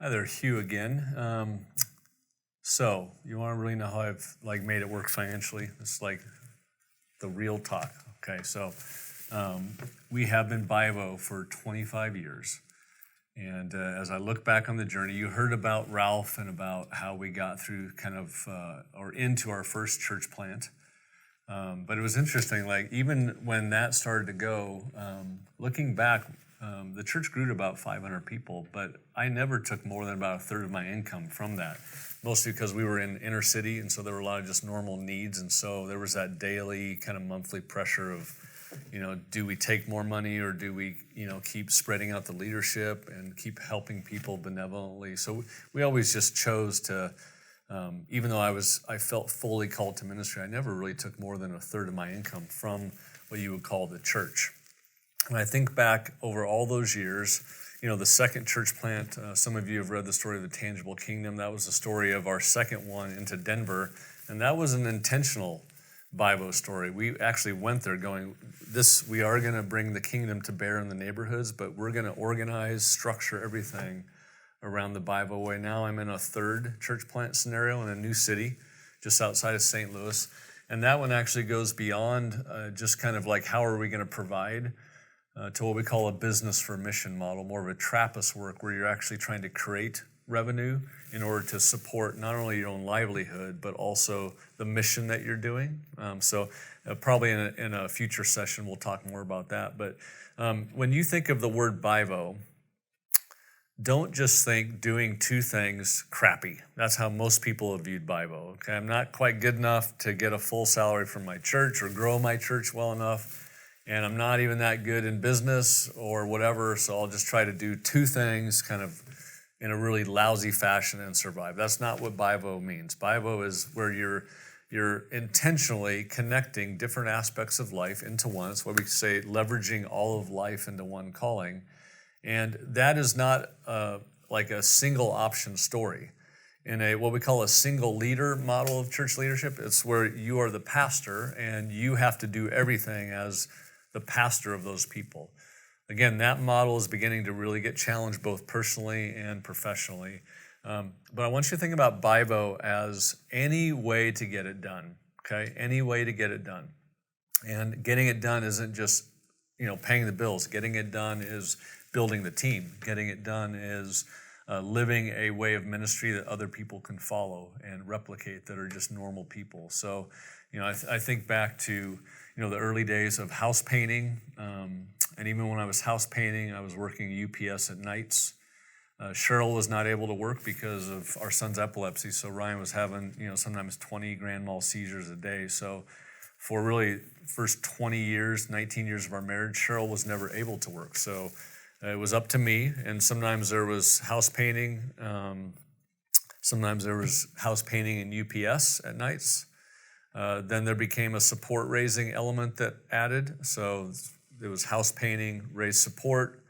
Hi there, Hugh again. So you want to really know how I've made it work financially? It's like the real talk. Okay, so we have been Bivo for 25 years. And as I look back on the journey, you heard about Ralph and about how we got through or into our first church plant. But it was interesting, even when that started to go, looking back, the church grew to about 500 people, but I never took more than about a third of my income from that, mostly because we were in inner city, and so there were a lot of just normal needs, and so there was that daily kind of monthly pressure of, do we take more money or do we, keep spreading out the leadership and keep helping people benevolently? So we always just chose to, even though I felt fully called to ministry, I never really took more than a third of my income from what you would call the church. When I think back over all those years, the second church plant, some of you have read the story of the Tangible Kingdom. That was the story of our second one into Denver, and that was an intentional Bible story. We actually went there going, we are going to bring the kingdom to bear in the neighborhoods, but we're going to organize, structure everything around the Bible way. Now I'm in a third church plant scenario in a new city just outside of St. Louis, and that one actually goes beyond just kind of like how are we going to provide to what we call a business for mission model, more of a Trappist work where you're actually trying to create revenue in order to support not only your own livelihood, but also the mission that you're doing. Probably in a future session, we'll talk more about that. But when you think of the word Bivo, don't just think doing two things crappy. That's how most people have viewed Bivo. Okay, I'm not quite good enough to get a full salary from my church or grow my church well enough. And I'm not even that good in business or whatever, so I'll just try to do two things kind of in a really lousy fashion and survive. That's not what Bivo means. Bivo is where you're intentionally connecting different aspects of life into one. It's what we say leveraging all of life into one calling. And that is not like a single option story. In what we call a single leader model of church leadership, it's where you are the pastor and you have to do everything as the pastor of those people. Again, that model is beginning to really get challenged both personally and professionally. But I want you to think about Bivo as any way to get it done, okay? Any way to get it done. And getting it done isn't just, paying the bills. Getting it done is building the team. Getting it done is living a way of ministry that other people can follow and replicate that are just normal people. So, I think back to, the early days of house painting. And even when I was house painting, I was working UPS at nights. Cheryl was not able to work because of our son's epilepsy. So Ryan was having, sometimes 20 grand mal seizures a day. So for really first 20 years, 19 years of our marriage, Cheryl was never able to work. So it was up to me. And sometimes there was house painting. Sometimes there was house painting in UPS at nights. Then there became a support raising element that added. So it was house painting, raise support,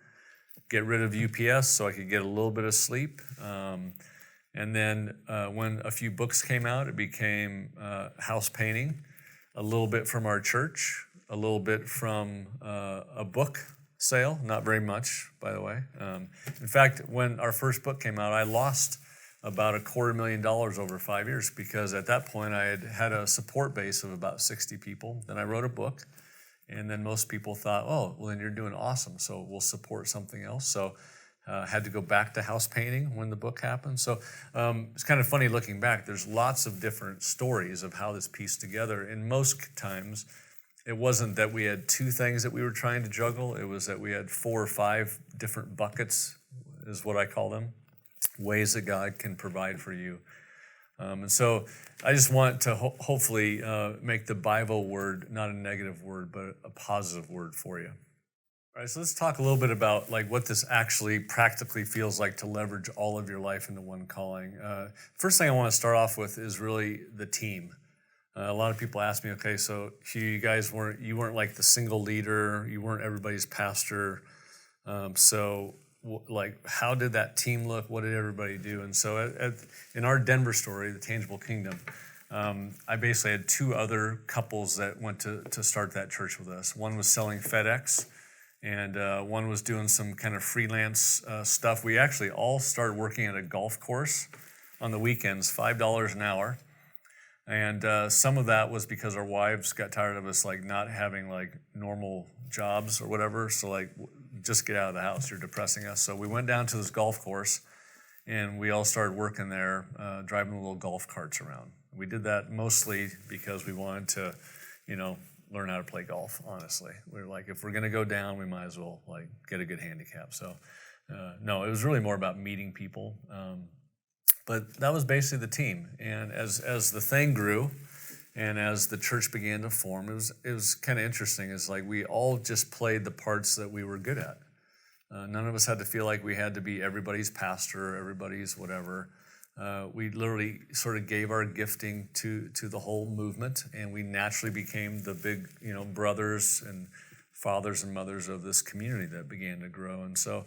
get rid of UPS so I could get a little bit of sleep. And then when a few books came out, it became house painting, a little bit from our church, a little bit from a book sale, not very much, by the way. In fact, when our first book came out, I lost about $250,000 over 5 years because at that point I had a support base of about 60 people. Then I wrote a book, and then most people thought, oh, well then you're doing awesome, so we'll support something else. So had to go back to house painting when the book happened. So it's kind of funny looking back. There's lots of different stories of how this pieced together. And most times it wasn't that we had two things that we were trying to juggle. It was that we had 4 or 5 different buckets, is what I call them. Ways that God can provide for you. And so I just want to hopefully make the Bible word not a negative word, but a positive word for you. All right, so let's talk a little bit about what this actually practically feels like to leverage all of your life into one calling. First thing I want to start off with is really the team. A lot of people ask me, okay, so Hugh, you weren't like the single leader, you weren't everybody's pastor, so how did that team look? What did everybody do? And so in our Denver story, the Tangible Kingdom, I basically had 2 other couples that went to start that church with us. One was selling FedEx, and one was doing some kind of freelance stuff. We actually all started working at a golf course on the weekends, $5 an hour. And some of that was because our wives got tired of us like not having like normal jobs or whatever. So like, just get out of the house. You're depressing us. So we went down to this golf course, and we all started working there, driving the little golf carts around. We did that mostly because we wanted to, learn how to play golf. Honestly, we were like, if we're gonna go down, we might as well like get a good handicap. So no, it was really more about meeting people. But that was basically the team. And as the thing grew, and as the church began to form, it was kind of interesting. It's like we all just played the parts that we were good at. None of us had to feel like we had to be everybody's pastor, everybody's whatever. We literally sort of gave our gifting to the whole movement, and we naturally became the big, brothers and fathers and mothers of this community that began to grow. And so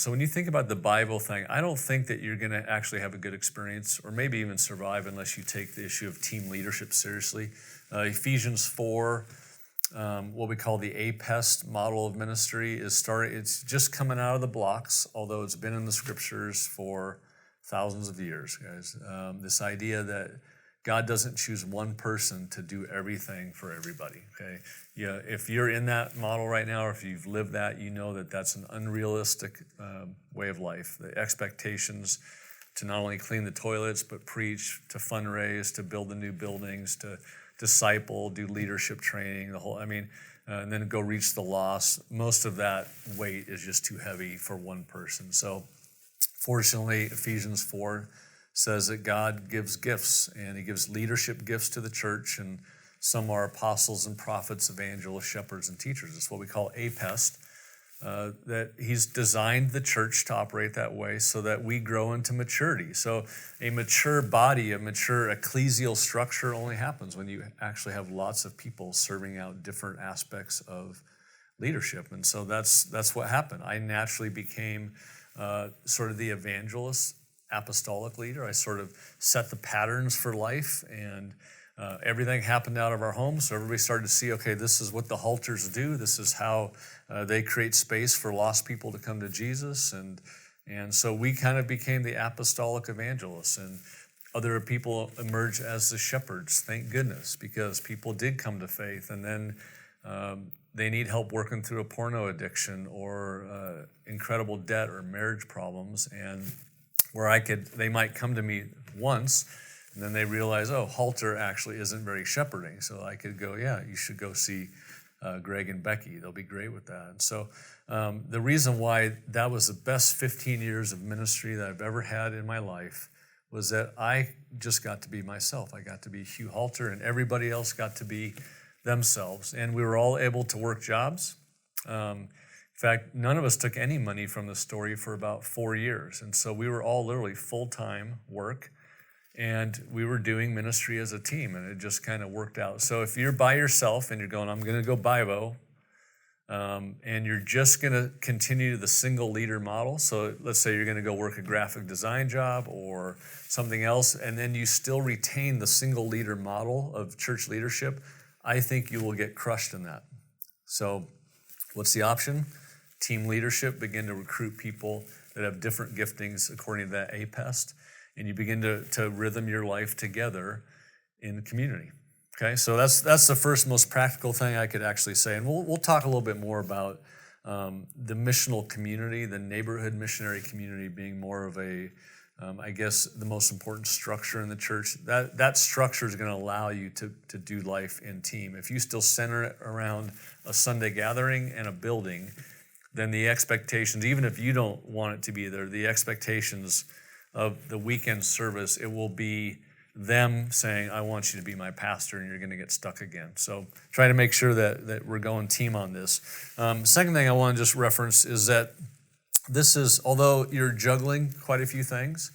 when you think about the Bible thing, I don't think that you're going to actually have a good experience or maybe even survive unless you take the issue of team leadership seriously. Ephesians 4, what we call the APEST model of ministry, it's just coming out of the blocks, although it's been in the scriptures for thousands of years, guys. This idea that God doesn't choose one person to do everything for everybody, okay? Yeah, if you're in that model right now, or if you've lived that, you know that that's an unrealistic way of life. The expectations to not only clean the toilets, but preach, to fundraise, to build the new buildings, to disciple, do leadership training, and then go reach the lost. Most of that weight is just too heavy for one person. So fortunately, Ephesians 4 says that God gives gifts, and he gives leadership gifts to the church, and some are apostles and prophets, evangelists, shepherds, and teachers. It's what we call APEST, that he's designed the church to operate that way so that we grow into maturity. So a mature body, a mature ecclesial structure only happens when you actually have lots of people serving out different aspects of leadership. And so that's what happened. I naturally became sort of the evangelist, apostolic leader. I sort of set the patterns for life, and everything happened out of our home. So everybody started to see, okay, this is what the Halters do. This is how they create space for lost people to come to Jesus. And so we kind of became the apostolic evangelists, and other people emerged as the shepherds, thank goodness, because people did come to faith. And then they need help working through a porno addiction or incredible debt or marriage problems, and where they might come to me once, and then they realize, oh, Halter actually isn't very shepherding. So I could go, yeah, you should go see Greg and Becky. They'll be great with that. And so the reason why that was the best 15 years of ministry that I've ever had in my life was that I just got to be myself. I got to be Hugh Halter, and everybody else got to be themselves. And we were all able to work jobs. In fact, none of us took any money from the story for about 4 years. And so we were all literally full-time work, and we were doing ministry as a team, and it just kind of worked out. So if you're by yourself and you're going, I'm going to go Bivo, and you're just going to continue the single leader model. So let's say you're going to go work a graphic design job or something else, and then you still retain the single leader model of church leadership, I think you will get crushed in that. So what's the option? Team leadership, begin to recruit people that have different giftings according to that APEST, and you begin to rhythm your life together in community. Okay, so that's the first most practical thing I could actually say, and we'll talk a little bit more about the missional community, the neighborhood missionary community being more of a, I guess, the most important structure in the church. That structure is going to allow you to do life in team. If you still center it around a Sunday gathering and a building, then the expectations, even if you don't want it to be there, the expectations of the weekend service, it will be them saying, I want you to be my pastor, and you're going to get stuck again. So try to make sure that we're going team on this. Second thing I want to just reference is that this is, although you're juggling quite a few things,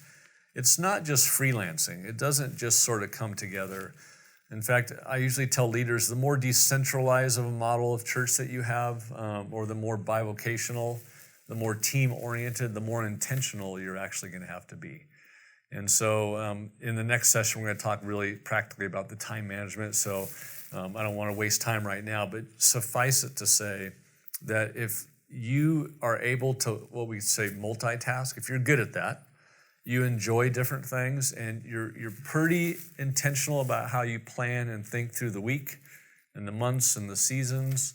it's not just freelancing. It doesn't just sort of come together. In fact, I usually tell leaders, the more decentralized of a model of church that you have, or the more bivocational, the more team-oriented, the more intentional you're actually going to have to be. And so in the next session, we're going to talk really practically about the time management. So I don't want to waste time right now, but suffice it to say that if you are able to, what we say, multitask, if you're good at that, you enjoy different things, and you're pretty intentional about how you plan and think through the week and the months and the seasons.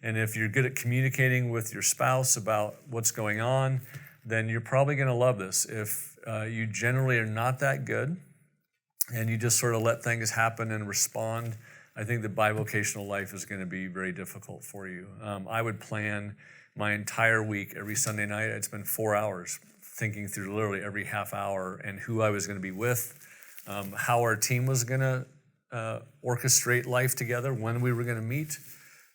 And if you're good at communicating with your spouse about what's going on, then you're probably going to love this. If you generally are not that good and you just sort of let things happen and respond, I think the bivocational life is going to be very difficult for you. I would plan my entire week every Sunday night. I'd spend 4 hours thinking through literally every half hour and who I was going to be with, how our team was going to orchestrate life together, when we were going to meet.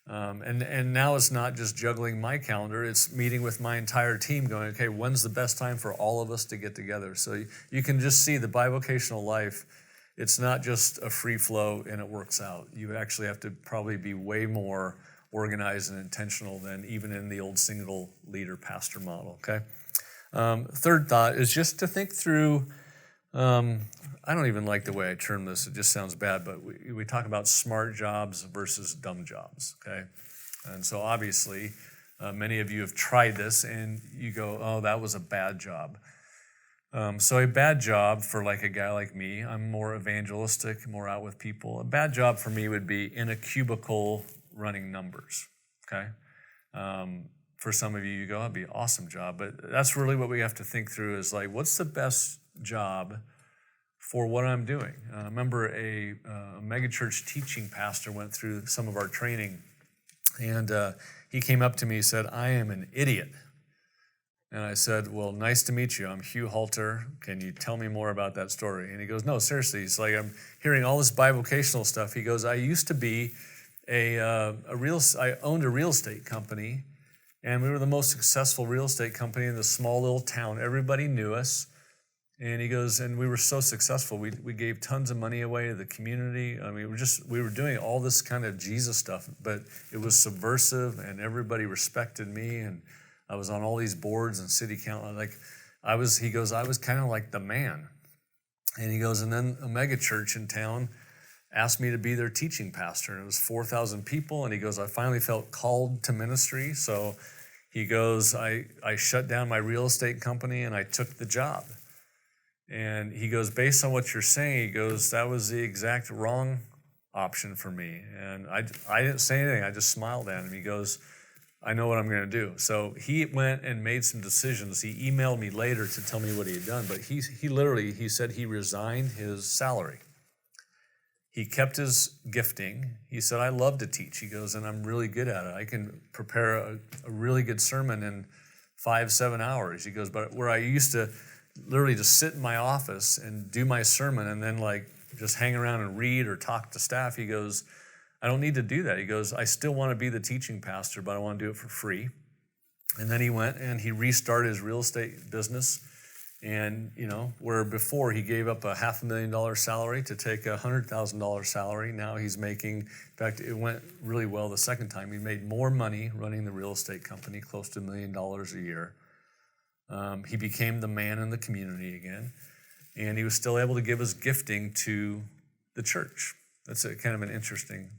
And now it's not just juggling my calendar, it's meeting with my entire team going, okay, when's the best time for all of us to get together? So you can just see the bivocational life, it's not just a free flow and it works out. You actually have to probably be way more organized and intentional than even in the old single leader pastor model, okay? Third thought is just to think through, I don't even like the way I term this, it just sounds bad, but we talk about smart jobs versus dumb jobs, okay? And so obviously, many of you have tried this and you go, oh, that was a bad job. So a bad job for like a guy like me, I'm more evangelistic, more out with people. A bad job for me would be in a cubicle running numbers, okay? For some of you, you go, that'd be an awesome job. But that's really what we have to think through is like, what's the best job for what I'm doing? I remember a megachurch teaching pastor went through some of our training, and he came up to me and said, I am an idiot. And I said, well, nice to meet you. I'm Hugh Halter. Can you tell me more about that story? And he goes, no, seriously. He's like, I'm hearing all this bivocational stuff. He goes, I used to be I owned a real estate company, and we were the most successful real estate company in this small little town. Everybody knew us. And he goes, and we were so successful. We gave tons of money away to the community. I mean, we were doing all this kind of Jesus stuff, but it was subversive, and everybody respected me. And I was on all these boards and city council. He goes, I was kind of like the man. And he goes, and then a mega church in town asked me to be their teaching pastor. And it was 4,000 people. And he goes, I finally felt called to ministry. So he goes, I shut down my real estate company and I took the job. And he goes, based on what you're saying, he goes, that was the exact wrong option for me. And I didn't say anything. I just smiled at him. He goes, I know what I'm going to do. So he went and made some decisions. He emailed me later to tell me what he had done. But he said he resigned his salary. He kept his gifting. He said, I love to teach. He goes, and I'm really good at it. I can prepare a really good sermon in 5-7 hours. He goes, but where I used to literally just sit in my office and do my sermon and then like just hang around and read or talk to staff, he goes, I don't need to do that. He goes, I still want to be the teaching pastor, but I want to do it for free. And then he went and he restarted his real estate business. And, where before he gave up a $500,000 salary to take a $100,000 salary, now he's making, in fact, it went really well the second time. He made more money running the real estate company, close to $1 million a year. He became the man in the community again. And he was still able to give his gifting to the church. That's kind of an interesting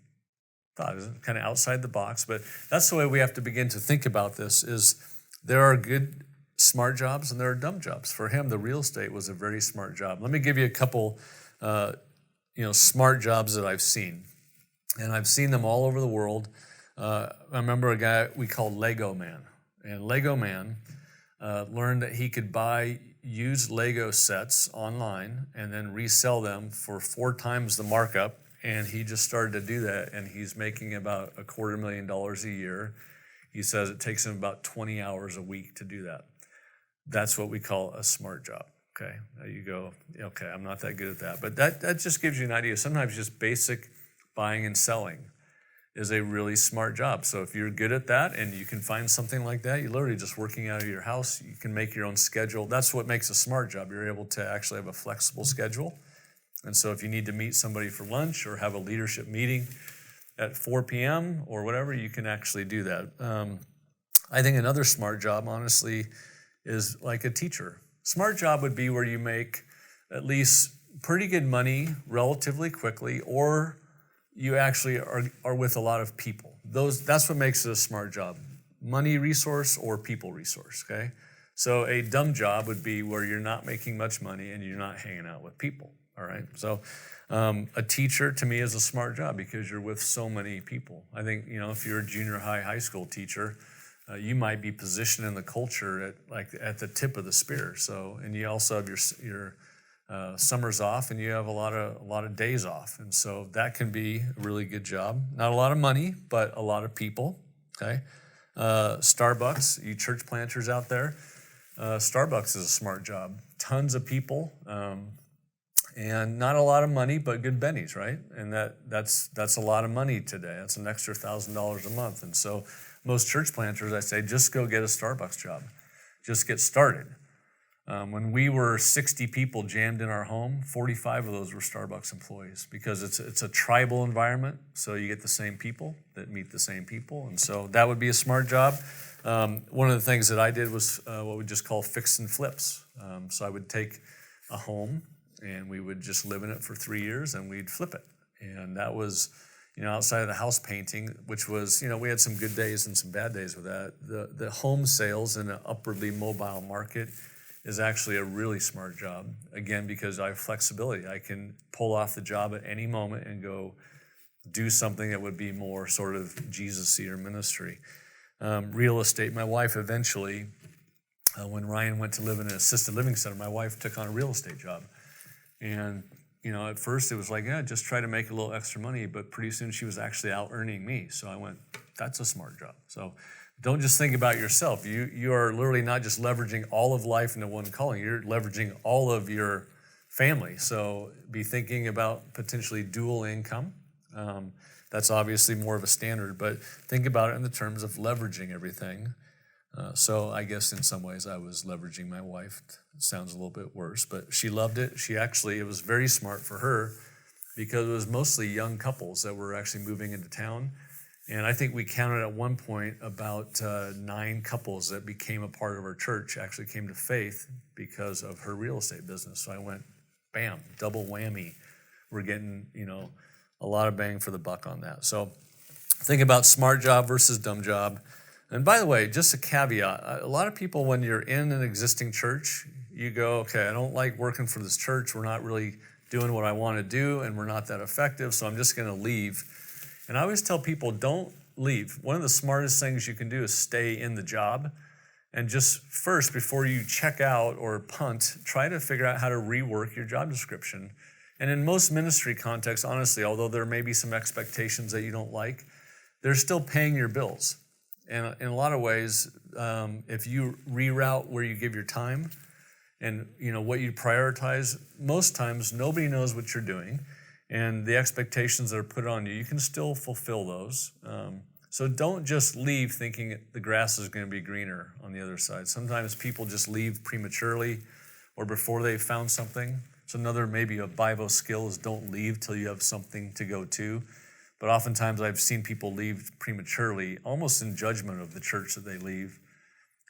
thought, isn't it? Kind of outside the box. But that's the way we have to begin to think about this, is there are good smart jobs and there are dumb jobs. For him, the real estate was a very smart job. Let me give you a couple, smart jobs that I've seen, and I've seen them all over the world. I remember a guy we called Lego Man, and Lego Man learned that he could buy used Lego sets online and then resell them for 4 times the markup, and he just started to do that, and he's making about $250,000 a year. He says it takes him about 20 hours a week to do that. That's what we call a smart job, okay? Now you go, okay, I'm not that good at that. But that just gives you an idea. Sometimes just basic buying and selling is a really smart job. So if you're good at that and you can find something like that, you're literally just working out of your house. You can make your own schedule. That's what makes a smart job. You're able to actually have a flexible schedule. And so if you need to meet somebody for lunch or have a leadership meeting at 4 p.m. or whatever, you can actually do that. I think another smart job, honestly, is like a teacher. Smart job would be where you make at least pretty good money relatively quickly, or you actually are with a lot of people. That's what makes it a smart job. money resource or people resource, okay? So a dumb job would be where you're not making much money and you're not hanging out with people, all right? So a teacher to me is a smart job because you're with so many people. I think, if you're a junior high school teacher, you might be positioned in the culture at the tip of the spear. So, and you also have your summers off, and you have a lot of days off, and so that can be a really good job. Not a lot of money, but a lot of people. Okay, Starbucks, you church planters out there, Starbucks is a smart job. Tons of people, and not a lot of money, but good bennies, right? And that's a lot of money today. That's an extra $1,000 a month, and so most church planters, I say, just go get a Starbucks job. Just get started. When we were 60 people jammed in our home, 45 of those were Starbucks employees because it's a tribal environment, so you get the same people that meet the same people, and so that would be a smart job. One of the things that I did was what we just call fix and flips. So I would take a home, and we would just live in it for 3 years, and we'd flip it. And that was, outside of the house painting, which was, we had some good days and some bad days with that. The home sales in an upwardly mobile market is actually a really smart job. Again, because I have flexibility. I can pull off the job at any moment and go do something that would be more sort of Jesus-y or ministry. Real estate. My wife eventually, when Ryan went to live in an assisted living center, my wife took on a real estate job. And, at first it was like, yeah, just try to make a little extra money, but pretty soon she was actually out earning me. So I went, that's a smart job. So don't just think about yourself. You are literally not just leveraging all of life into one calling. You're leveraging all of your family. So be thinking about potentially dual income. That's obviously more of a standard, but think about it in the terms of leveraging everything. So I guess in some ways I was leveraging my wife. It sounds a little bit worse, but she loved it. It was very smart for her because it was mostly young couples that were actually moving into town. And I think we counted at one point about 9 couples that became a part of our church, actually came to faith because of her real estate business. So I went, bam, double whammy. We're getting, a lot of bang for the buck on that. So think about smart job versus dumb job. And by the way, just a caveat, a lot of people, when you're in an existing church, you go, okay, I don't like working for this church. We're not really doing what I want to do, and we're not that effective, so I'm just going to leave. And I always tell people, don't leave. One of the smartest things you can do is stay in the job. And just first, before you check out or punt, try to figure out how to rework your job description. And in most ministry contexts, honestly, although there may be some expectations that you don't like, they're still paying your bills. And in a lot of ways, if you reroute where you give your time and what you prioritize, most times nobody knows what you're doing. And the expectations that are put on you, you can still fulfill those. So don't just leave thinking the grass is going to be greener on the other side. Sometimes people just leave prematurely or before they've found something. So another maybe a Bible skill is don't leave till you have something to go to. But oftentimes I've seen people leave prematurely, almost in judgment of the church that they leave.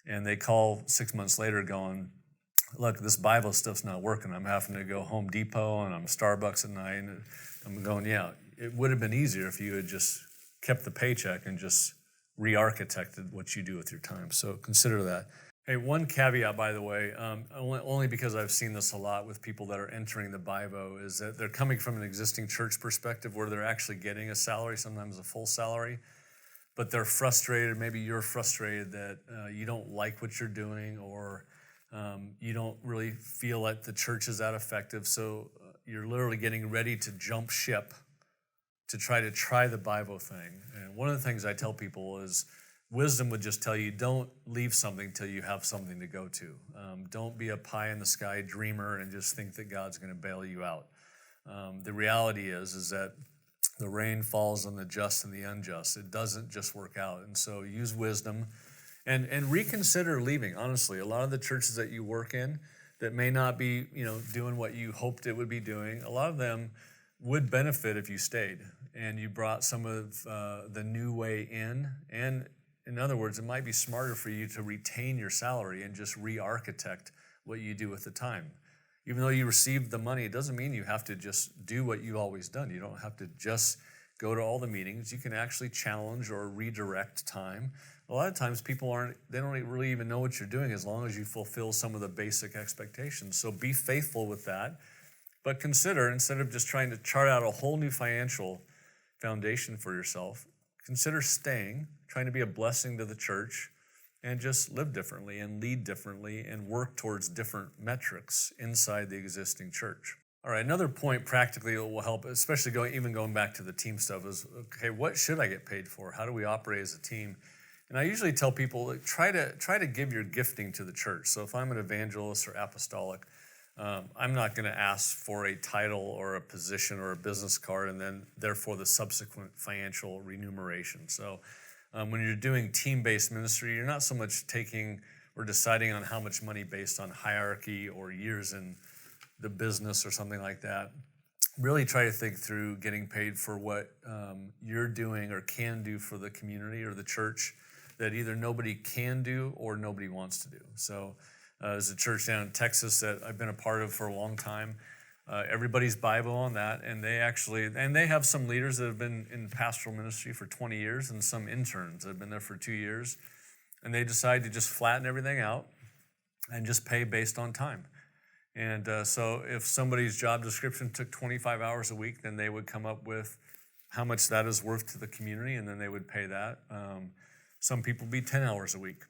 And they call 6 months later going, look, this Bible stuff's not working. I'm having to go Home Depot and I'm Starbucks at night. And I'm going, yeah, it would have been easier if you had just kept the paycheck and just re-architected what you do with your time. So consider that. Hey, one caveat, by the way, only because I've seen this a lot with people that are entering the BIVO, is that they're coming from an existing church perspective where they're actually getting a salary, sometimes a full salary, but they're frustrated. Maybe you're frustrated that you don't like what you're doing, or you don't really feel like the church is that effective, so you're literally getting ready to jump ship to try the BIVO thing. And one of the things I tell people is wisdom would just tell you, don't leave something till you have something to go to. Don't be a pie-in-the-sky dreamer and just think that God's going to bail you out. The reality is that the rain falls on the just and the unjust. It doesn't just work out. And so use wisdom and reconsider leaving. Honestly, a lot of the churches that you work in that may not be, doing what you hoped it would be doing, a lot of them would benefit if you stayed and you brought some of the new way in. And in other words, it might be smarter for you to retain your salary and just re-architect what you do with the time. Even though you received the money, it doesn't mean you have to just do what you've always done. You don't have to just go to all the meetings. You can actually challenge or redirect time. A lot of times people they don't really even know what you're doing as long as you fulfill some of the basic expectations. So be faithful with that. But consider, instead of just trying to chart out a whole new financial foundation for yourself, consider staying, trying to be a blessing to the church, and just live differently and lead differently and work towards different metrics inside the existing church. All right, another point practically that will help, especially going back to the team stuff, is, okay, what should I get paid for? How do we operate as a team? And I usually tell people, like, try to give your gifting to the church. So if I'm an evangelist or apostolic, I'm not going to ask for a title or a position or a business card and then therefore the subsequent financial remuneration. So when you're doing team-based ministry, you're not so much taking or deciding on how much money based on hierarchy or years in the business or something like that. Really try to think through getting paid for what you're doing or can do for the community or the church that either nobody can do or nobody wants to do. So there's a church down in Texas that I've been a part of for a long time. Everybody's Bible on that, and they have some leaders that have been in pastoral ministry for 20 years and some interns that have been there for 2 years, and they decide to just flatten everything out and just pay based on time. And so if somebody's job description took 25 hours a week, then they would come up with how much that is worth to the community, and then they would pay that. Some people be 10 hours a week.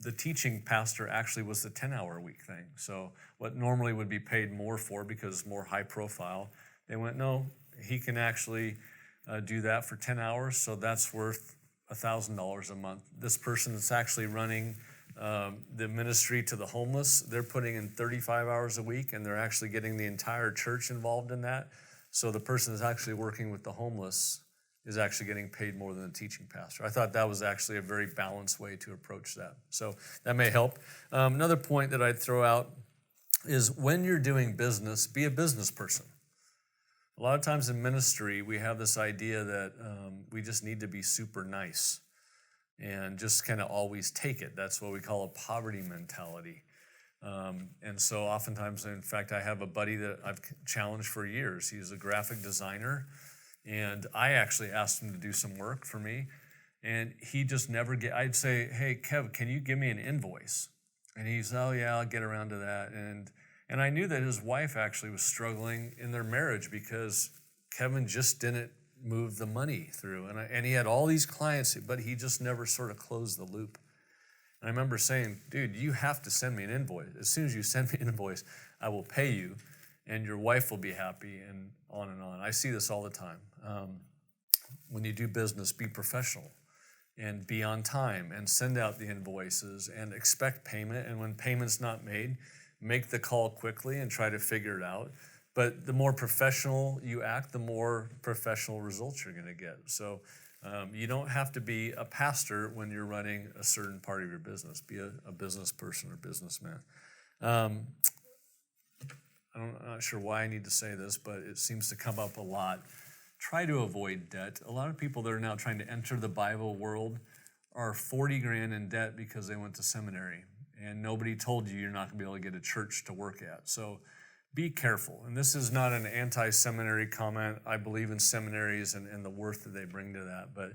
The teaching pastor actually was the 10-hour-a-week thing. So what normally would be paid more for because it's more high profile, they went, no, he can actually do that for 10 hours, so that's worth $1,000 a month. This person that's actually running the ministry to the homeless, they're putting in 35 hours a week, and they're actually getting the entire church involved in that. So the person that's actually working with the homeless is actually getting paid more than the teaching pastor. I thought that was actually a very balanced way to approach that. So that may help. Another point that I'd throw out is when you're doing business, be a business person. A lot of times in ministry, we have this idea that we just need to be super nice and just kind of always take it. That's what we call a poverty mentality. And so oftentimes, in fact, I have a buddy that I've challenged for years. He's a graphic designer. And I actually asked him to do some work for me, and he just never I'd say, hey, Kev, can you give me an invoice? And he's, oh yeah, I'll get around to that. And I knew that his wife actually was struggling in their marriage because Kevin just didn't move the money through. And he had all these clients, but he just never sort of closed the loop. And I remember saying, dude, you have to send me an invoice. As soon as you send me an invoice, I will pay you, and your wife will be happy, and on and on. I see this all the time. When you do business, be professional and be on time and send out the invoices and expect payment. And when payment's not made, make the call quickly and try to figure it out. But the more professional you act, the more professional results you're going to get. So you don't have to be a pastor when you're running a certain part of your business. Be a business person or businessman. I'm not sure why I need to say this, but it seems to come up a lot. Try to avoid debt. A lot of people that are now trying to enter the Bible world are 40 grand in debt because they went to seminary, and nobody told you you're not going to be able to get a church to work at. So be careful. And this is not an anti-seminary comment. I believe in seminaries and the worth that they bring to that. But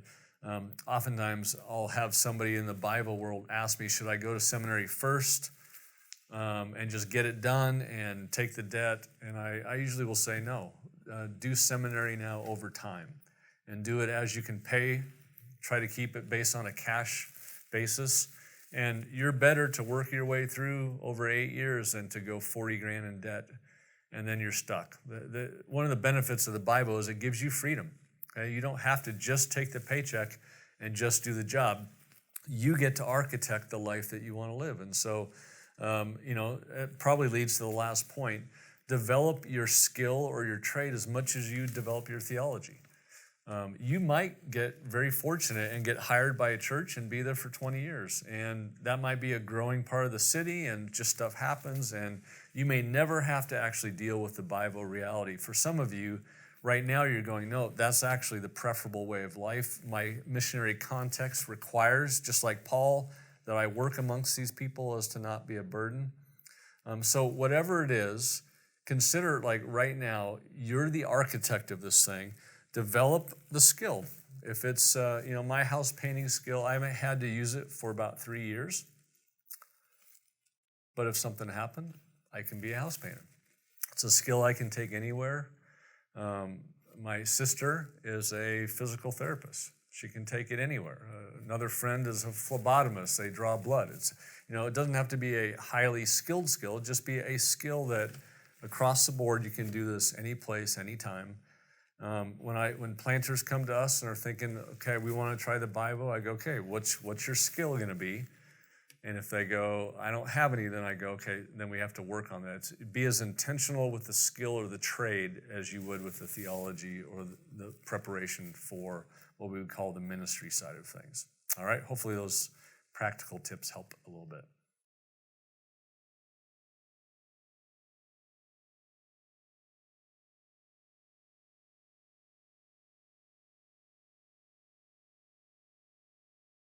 oftentimes I'll have somebody in the Bible world ask me, should I go to seminary first and just get it done and take the debt? And I usually will say no. Do seminary now over time and do it as you can pay. Try to keep it based on a cash basis. And you're better to work your way through over 8 years than to go 40 grand in debt and then you're stuck. One of the benefits of the Bible is it gives you freedom. Okay? You don't have to just take the paycheck and just do the job. You get to architect the life that you want to live. And so, it probably leads to the last point. Develop your skill or your trade as much as you develop your theology. You might get very fortunate and get hired by a church and be there for 20 years. And that might be a growing part of the city and just stuff happens. And you may never have to actually deal with the Bible reality. For some of you, right now you're going, no, that's actually the preferable way of life. My missionary context requires, just like Paul, that I work amongst these people as to not be a burden. So whatever it is, consider, like right now, you're the architect of this thing. develop the skill. If it's, my house painting skill, I haven't had to use it for about 3 years. But if something happened, I can be a house painter. It's a skill I can take anywhere. My sister is a physical therapist. She can take it anywhere. Another friend is a phlebotomist. They draw blood. It doesn't have to be a highly skilled skill. Just be a skill that across the board you can do this any place, anytime. When planters come to us and are thinking, okay, we want to try the Bible, I go, okay, what's your skill going to be? And if they go, I don't have any, then I go, okay, then we have to work on that. Be as intentional with the skill or the trade as you would with the theology or the preparation for what we would call the ministry side of things. All right, hopefully those practical tips help a little bit.